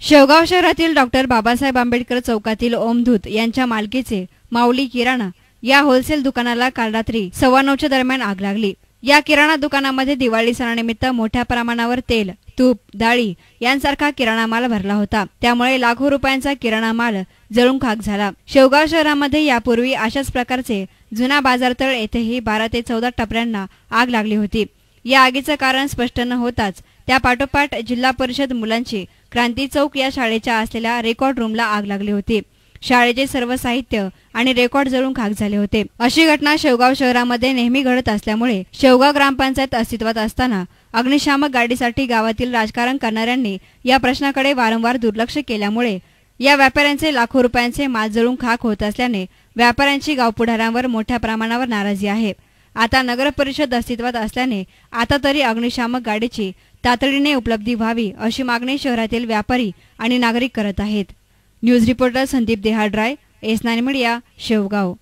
शेवगाव शहरातील डॉक्टर बाबासाहेब आंबेडकर चौकातील ओमदूत यांच्या मालकीचे माऊली किराणा या होलसेल दुकानाला काल रात्री 9:15 दरम्यान आग लागली। या किराणा दुकानामध्ये दिवाळी सणानिमित्त मोठ्या प्रमाणावर तेल, तूप, डाळी यांसारखा किराणा माल भरला होता। त्यामुळे लाखो रुपयांचा किराणा माल जळून खाक झाला। शेवगाव शहरामध्ये यापूर्वी अशाच प्रकारचे जुना बाजारतळ येथेही 12 ते 14 टपऱ्यांना आग लागली होती। या आगीचं कारण स्पष्ट न होताच त्या पाठोपाठ जिल्हा परिषद मुलांची क्रांती चौक या शाळेच्या असलेल्या रेकॉर्ड रूमला आग लागली होती। शाळेचे सर्व साहित्य आणि रेकॉर्ड जळून खाक झाले होते। अशी घटना शेवगाव शहरामध्ये नेहमी घडत असल्यामुळे शेवगाव ग्रामपंचायत अस्तित्वात असताना अग्निशामक गाडीसाठी गावातील राजकारण करणाऱ्यांनी या प्रश्नाकडे वारंवार दुर्लक्ष केल्यामुळे या व्यापाऱ्यांचे लाखो रुपयांचे माल जळून खाक होत असल्याने व्यापाऱ्यांची गावपुढाऱ्यांवर मोठ्या प्रमाणावर नाराजी आहे। आता नगर परिषद अस्तित्वात असल्याने आता तरी अग्निशामक गाडीची तातडीने उपलब्धी व्हावी अशी मागणी शहरातील व्यापारी आणि नागरिक करत आहेत। न्यूज रिपोर्टर संदीप देहाड्राय, एस9 मीडिया, शेवगाव।